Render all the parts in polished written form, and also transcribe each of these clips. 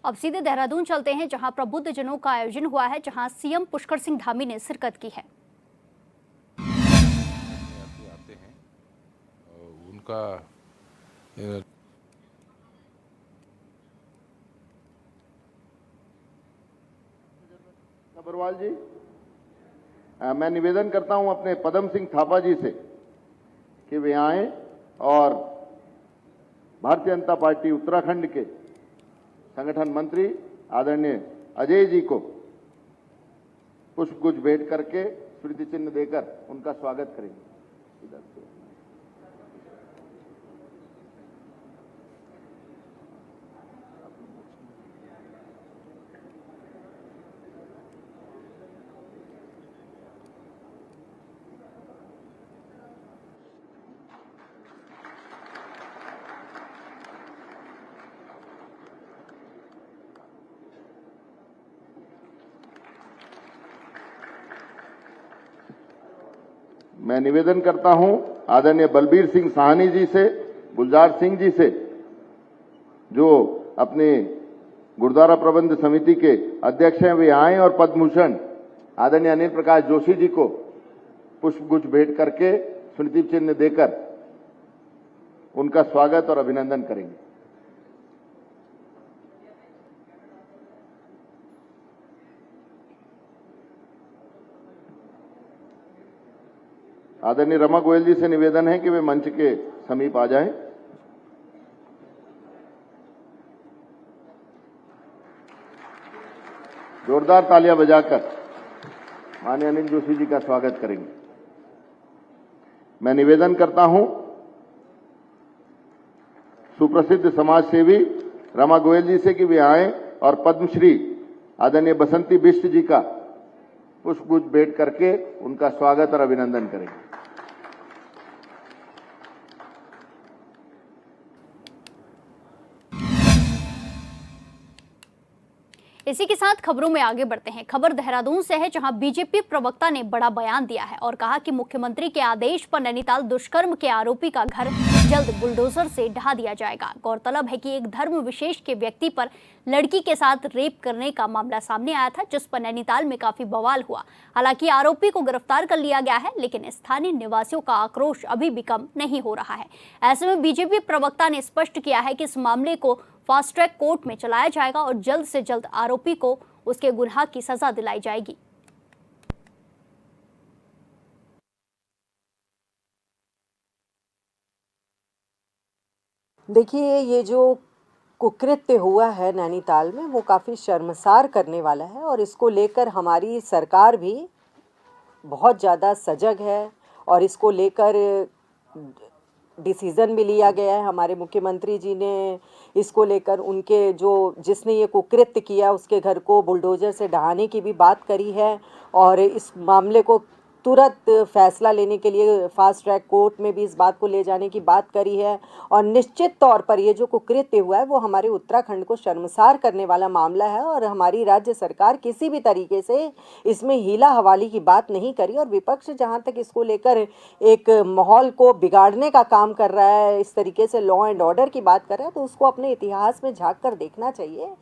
अब सीधे देहरादून चलते हैं, जहां प्रबुद्ध जनों का आयोजन हुआ है, जहां सीएम पुष्कर सिंह धामी ने शिरकत की है। आते हैं उनका सब्रवाल जी, मैं निवेदन करता हूं अपने पदम सिंह थापा जी से कि वे आए और भारतीय जनता पार्टी उत्तराखंड के संगठन मंत्री आदरणीय अजय जी को पुष्पगुच्छ भेंट करके स्मृति चिन्ह देकर उनका स्वागत करेंगे। इधर से मैं निवेदन करता हूं आदरणीय बलबीर सिंह साहनी जी से, गुलजार सिंह जी से, जो अपने गुरुद्वारा प्रबंध समिति के अध्यक्ष हैं, वे आए और पद्म भूषण आदरणीय अनिल प्रकाश जोशी जी को पुष्पगुच्छ भेंट करके स्मृति चिन्ह देकर उनका स्वागत और अभिनंदन करेंगे। आदरणीय रमा गोयल जी से निवेदन है कि वे मंच के समीप आ जाएं। जोरदार तालियां बजाकर माननीय अनिल जोशी जी का स्वागत करेंगे। मैं निवेदन करता हूं सुप्रसिद्ध समाज सेवी रमा गोयल जी से कि वे आए और पद्मश्री आदरणीय बसंती बिष्ट जी का पुष्पगुच्छ भेंट करके उनका स्वागत और अभिनंदन करेंगे। इसी के साथ खबरों में आगे बढ़ते हैं। खबर देहरादून से है, जहां बीजेपी प्रवक्ता ने बड़ा बयान दिया है और कहा कि मुख्यमंत्री के आदेश पर नैनीताल दुष्कर्म के आरोपी का घर जल्द बुलडोजर से ढहा दिया जाएगा। गौरतलब है कि एक धर्म विशेष के व्यक्ति पर लड़की के साथ रेप करने का मामला सामने आया था, जिस पर नैनीताल में काफी बवाल हुआ। हालांकि आरोपी को गिरफ्तार कर लिया गया है, लेकिन स्थानीय निवासियों का आक्रोश अभी भी कम नहीं हो रहा है। ऐसे में बीजेपी प्रवक्ता ने स्पष्ट किया है कि इस मामले को फास्ट ट्रैक कोर्ट में चलाया जाएगा और जल्द से जल्द आरोपी को उसके गुनाह की सजा दिलाई जाएगी। देखिए, ये जो कुकृत्य हुआ है नैनीताल में, वो काफ़ी शर्मसार करने वाला है और इसको लेकर हमारी सरकार भी बहुत ज़्यादा सजग है और इसको लेकर डिसीज़न भी लिया गया है। हमारे मुख्यमंत्री जी ने इसको लेकर उनके जिसने ये कुकृत्य किया उसके घर को बुलडोज़र से ढहाने की भी बात करी है और इस मामले को तुरंत फैसला लेने के लिए फास्ट ट्रैक कोर्ट में भी इस बात को ले जाने की बात करी है। और निश्चित तौर पर ये जो कुकृत्य हुआ है वो हमारे उत्तराखंड को शर्मसार करने वाला मामला है और हमारी राज्य सरकार किसी भी तरीके से इसमें हीला हवाली की बात नहीं करी। और विपक्ष जहां तक इसको लेकर एक माहौल को बिगाड़ने का काम कर रहा है, इस तरीके से लॉ एंड ऑर्डर की बात कर रहा है, तो उसको अपने इतिहास में झांक कर देखना चाहिए।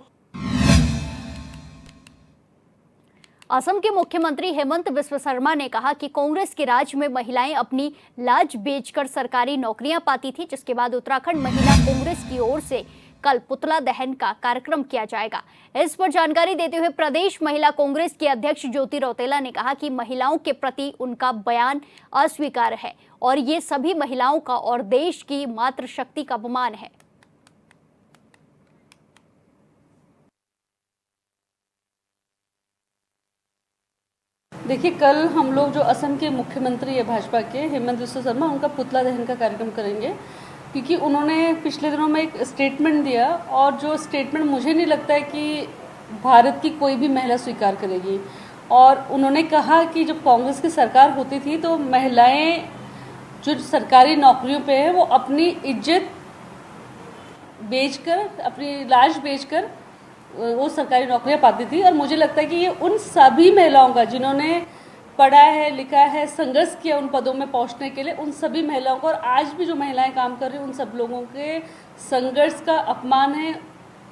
असम के मुख्यमंत्री हेमंत बिस्वा शर्मा ने कहा कि कांग्रेस के राज में महिलाएं अपनी लाज बेचकर सरकारी नौकरियां पाती थी, जिसके बाद उत्तराखंड महिला कांग्रेस की ओर से कल पुतला दहन का कार्यक्रम किया जाएगा। इस पर जानकारी देते हुए प्रदेश महिला कांग्रेस की अध्यक्ष ज्योति रौतेला ने कहा कि महिलाओं के प्रति उनका बयान अस्वीकार्य है और ये सभी महिलाओं का और देश की मातृशक्ति का अपमान है। देखिए, कल हम लोग जो असम के मुख्यमंत्री है भाजपा के हेमंत बिस्वा शर्मा, उनका पुतला दहन का कार्यक्रम करेंगे, क्योंकि उन्होंने पिछले दिनों में एक स्टेटमेंट दिया और जो स्टेटमेंट मुझे नहीं लगता है कि भारत की कोई भी महिला स्वीकार करेगी। और उन्होंने कहा कि जब कांग्रेस की सरकार होती थी तो महिलाएं जो सरकारी नौकरियों पे है वो अपनी इज्जत बेचकर, अपनी लाज बेचकर वो सरकारी नौकरियां पाती थी। और मुझे लगता है कि ये उन सभी महिलाओं का जिन्होंने पढ़ा है, लिखा है, संघर्ष किया उन पदों में पहुंचने के लिए, उन सभी महिलाओं को और आज भी जो महिलाएं काम कर रही हैं उन सब लोगों के संघर्ष का अपमान है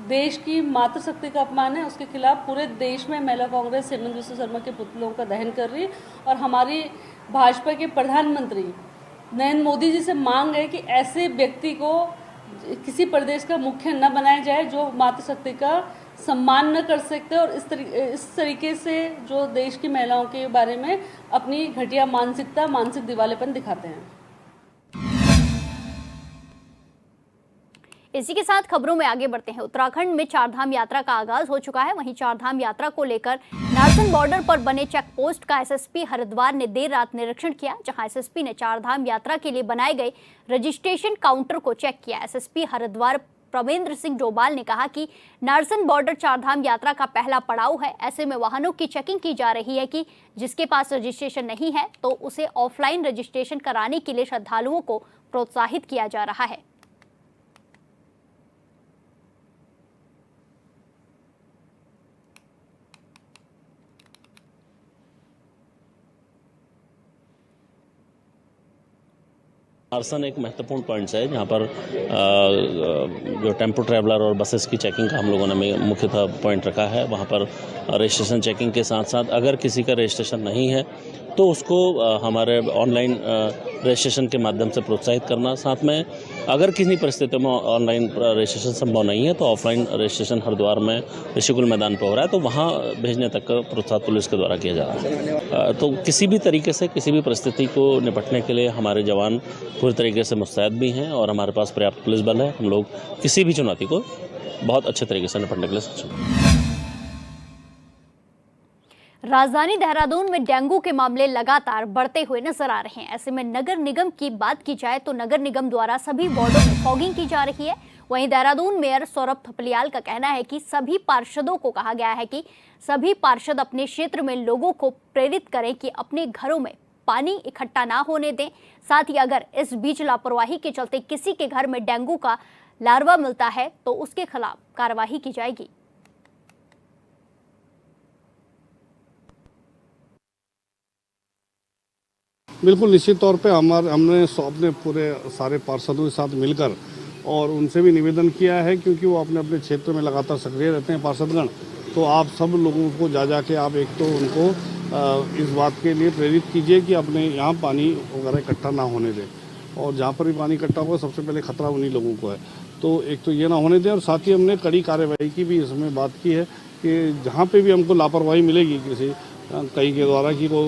देश की मातृशक्ति का अपमान है, उसके खिलाफ पूरे देश में महिला कांग्रेस हेमंत बिस्वा शर्मा के पुतलों का दहन कर रही है। और हमारी भाजपा के प्रधानमंत्री नरेंद्र मोदी जी से मांग है कि ऐसे व्यक्ति को किसी प्रदेश का मुख्य न बनाया जाए जो मातृशक्ति का सम्मान न कर सकते और इस तरीके से जो देश की महिलाओं के बारे में अपनी घटिया मानसिक दिवालेपन दिखाते हैं। इसी के साथ खबरों में आगे बढ़ते हैं। उत्तराखंड में चारधाम यात्रा का आगाज हो चुका है। वहीं चारधाम यात्रा को लेकर नारसन बॉर्डर पर बने चेक पोस्ट का एसएसपी हरिद्वार ने देर रात निरीक्षण किया, जहां एसएसपी ने चारधाम यात्रा के लिए बनाए गए रजिस्ट्रेशन काउंटर को चेक किया। एसएसपी हरिद्वार प्रवेंद्र सिंह डोभाल ने कहा कि नारसन बॉर्डर चारधाम यात्रा का पहला पड़ाव है। ऐसे में वाहनों की चेकिंग की जा रही है कि जिसके पास रजिस्ट्रेशन नहीं है तो उसे ऑफलाइन रजिस्ट्रेशन कराने के लिए श्रद्धालुओं को प्रोत्साहित किया जा रहा है। नारसन एक महत्वपूर्ण पॉइंट्स है जहाँ पर जो टेम्पो ट्रैवलर और बसेस की चेकिंग का हम लोगों ने मुख्यतः पॉइंट रखा है। वहाँ पर रजिस्ट्रेशन चेकिंग के साथ साथ अगर किसी का रजिस्ट्रेशन नहीं है तो उसको हमारे ऑनलाइन रजिस्ट्रेशन के माध्यम से प्रोत्साहित करना, साथ में अगर किसी परिस्थिति में ऑनलाइन रजिस्ट्रेशन संभव नहीं है तो ऑफलाइन रजिस्ट्रेशन हरिद्वार में ऋषिकुल मैदान पर हो रहा है तो वहाँ भेजने तक का प्रोत्साहन पुलिस के द्वारा किया जा रहा है। तो किसी भी तरीके से किसी भी परिस्थिति को निपटने के लिए हमारे जवान पूरी तरीके से मुस्तैद भी हैं और हमारे पास पर्याप्त पुलिस बल है। हम लोग किसी भी चुनौती को बहुत अच्छे तरीके से निपटने के लिए सक्षम हैं। राजधानी देहरादून में डेंगू के मामले लगातार बढ़ते हुए नजर आ रहे हैं। ऐसे में नगर निगम की बात की जाए तो नगर निगम द्वारा सभी वार्डों में फॉगिंग की जा रही है। वहीं देहरादून मेयर सौरभ थपलियाल का कहना है कि सभी पार्षदों को कहा गया है कि सभी पार्षद अपने क्षेत्र में लोगों को प्रेरित करें कि अपने घरों में पानी इकट्ठा ना होने दें। साथ ही अगर इस बीच लापरवाही के चलते किसी के घर में डेंगू का लार्वा मिलता है तो उसके खिलाफ कार्रवाई की जाएगी। बिल्कुल निश्चित तौर पे हमने अपने पूरे सारे पार्षदों के साथ मिलकर और उनसे भी निवेदन किया है, क्योंकि वो अपने अपने क्षेत्र में लगातार सक्रिय रहते हैं पार्षदगण। तो आप सब लोगों को जा के आप एक तो उनको इस बात के लिए प्रेरित कीजिए कि अपने यहाँ पानी वगैरह इकट्ठा ना होने दें, और जहाँ पर भी पानी इकट्ठा होगा सबसे पहले खतरा उन्हीं लोगों को है। तो एक तो ये ना होने दें, और साथ ही हमने कड़ी कार्यवाही की भी इसमें बात की है कि जहाँ पे भी हमको लापरवाही मिलेगी किसी कहीं के द्वारा कि वो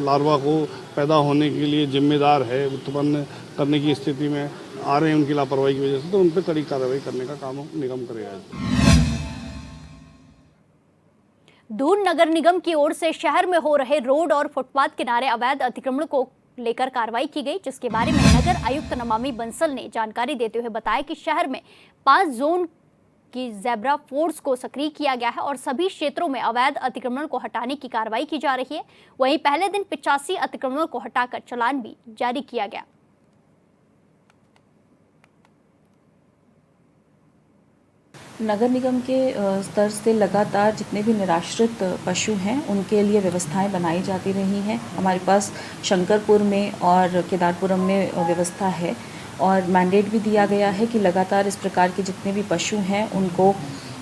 लार्वा को पैदा होने के लिए जिम्मेदार है, उत्पन्न करने की स्थिति में आ रहे हैं उनकी लापरवाही की वजह से, तो उन पर कड़ी कार्रवाई करने का काम निगम करेगा। दून नगर निगम की ओर से शहर में हो रहे रोड और फुटपाथ किनारे अवैध अतिक्रमण को लेकर कार्रवाई की गई, जिसके बारे में नगर आयुक्त नमामि बंसल ने जानकारी देते हुए बताया कि शहर में 5 जोन की ज़ेब्रा फोर्स को सक्रिय किया गया है और सभी क्षेत्रों में अवैध अतिक्रमण को हटाने की कार्रवाई की जा रही है। वहीं पहले दिन 85 अतिक्रमण को हटाकर चालान भी जारी किया गया। नगर निगम के स्तर से लगातार जितने भी निराश्रित पशु हैं उनके लिए व्यवस्थाएं बनाई जाती रही हैं। हमारे पास शंकरपुर में और केदारपुरम में व्यवस्था है और मैंडेट भी दिया गया है कि लगातार इस प्रकार के जितने भी पशु हैं उनको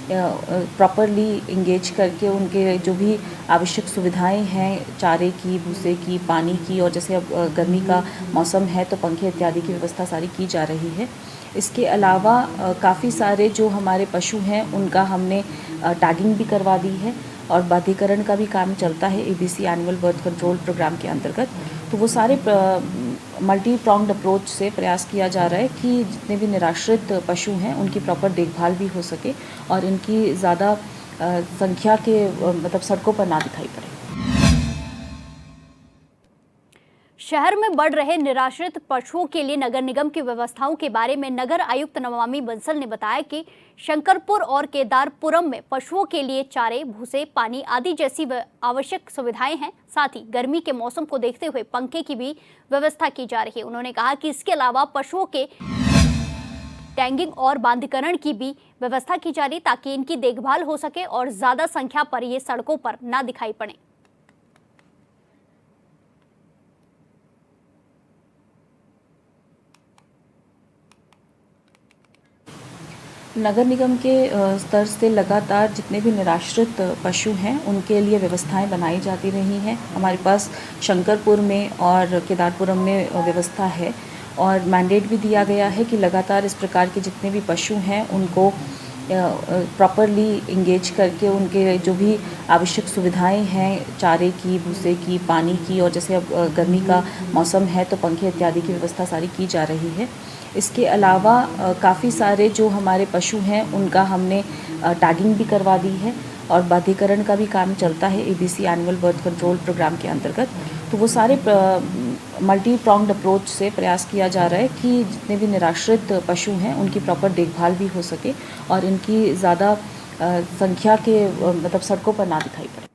प्रॉपरली इंगेज करके उनके जो भी आवश्यक सुविधाएं हैं, चारे की, भूसे की, पानी की, और जैसे अब गर्मी का मौसम है तो पंखे इत्यादि की व्यवस्था सारी की जा रही है। इसके अलावा काफ़ी सारे जो हमारे पशु हैं उनका हमने टैगिंग भी करवा दी है और बाधिकरण का भी काम चलता है ABC annual birth control program के अंतर्गत। तो वो सारे मल्टी प्रॉन्ग्ड अप्रोच से प्रयास किया जा रहा है कि जितने भी निराश्रित पशु हैं उनकी प्रॉपर देखभाल भी हो सके और इनकी ज़्यादा संख्या के मतलब सड़कों पर ना दिखाई पड़े। शहर में बढ़ रहे निराश्रित पशुओं के लिए नगर निगम की व्यवस्थाओं के बारे में नगर आयुक्त नमामि बंसल ने बताया कि शंकरपुर और केदारपुरम में पशुओं के लिए चारे, भूसे, पानी आदि जैसी आवश्यक सुविधाएं हैं। साथ ही गर्मी के मौसम को देखते हुए पंखे की भी व्यवस्था की जा रही है। उन्होंने कहा कि इसके अलावा पशुओं के टैगिंग और बांधीकरण की भी व्यवस्था की जा रही ताकि इनकी देखभाल हो सके और ज्यादा संख्या पर ये सड़कों पर ना दिखाई पड़े। नगर निगम के स्तर से लगातार जितने भी निराश्रित पशु हैं उनके लिए व्यवस्थाएं बनाई जाती रही हैं। हमारे पास शंकरपुर में और केदारपुरम में व्यवस्था है और मैंडेट भी दिया गया है कि लगातार इस प्रकार के जितने भी पशु हैं उनको प्रॉपरली इंगेज करके उनके जो भी आवश्यक सुविधाएं हैं, चारे की, भूसे की, पानी की, और जैसे अब गर्मी का मौसम है तो पंखे इत्यादि की व्यवस्था सारी की जा रही है। इसके अलावा काफ़ी सारे जो हमारे पशु हैं उनका हमने टैगिंग भी करवा दी है और बाध्यकरण का भी काम चलता है ABC annual birth control program के अंतर्गत। तो वो सारे मल्टी प्रॉन्ग्ड अप्रोच से प्रयास किया जा रहा है कि जितने भी निराश्रित पशु हैं उनकी प्रॉपर देखभाल भी हो सके और इनकी ज़्यादा संख्या के मतलब सड़कों पर ना दिखाई पड़े।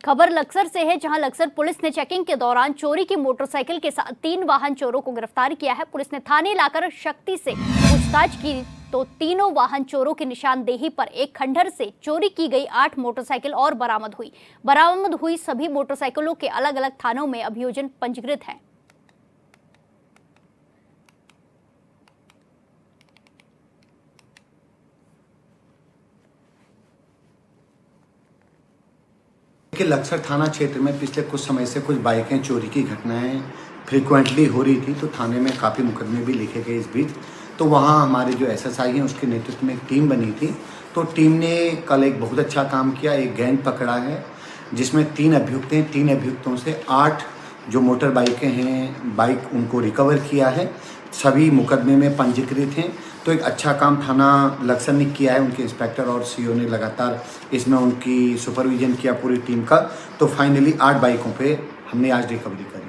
खबर लक्सर से है, जहां लक्सर पुलिस ने चेकिंग के दौरान चोरी की मोटरसाइकिल के साथ 3 वाहन चोरों को गिरफ्तार किया है। पुलिस ने थाने लाकर शक्ति से पूछताछ की तो तीनों वाहन चोरों की निशानदेही पर एक खंडहर से चोरी की गई 8 मोटरसाइकिल और बरामद हुई सभी मोटरसाइकिलों के अलग अलग थानों में अभियोजन पंजीकृत है। कि लक्सर थाना क्षेत्र में पिछले कुछ समय से कुछ बाइकें चोरी की घटनाएं फ्रीक्वेंटली हो रही थी, तो थाने में काफ़ी मुकदमे भी लिखे गए इस बीच। तो वहाँ हमारे जो SSI हैं उसके नेतृत्व में एक टीम बनी थी। तो टीम ने कल एक बहुत अच्छा काम किया, एक गैंग पकड़ा है जिसमें 3 अभियुक्त हैं। 3 अभियुक्तों से 8 जो मोटर बाइकें हैं, बाइक उनको रिकवर किया है, सभी मुकदमे में पंजीकृत हैं। तो एक अच्छा काम थाना लक्सर ने किया है, उनके इंस्पेक्टर और CO ने लगातार इसमें उनकी सुपरविजन किया पूरी टीम का। तो फाइनली 8 बाइकों पे हमने आज रिकवरी करी।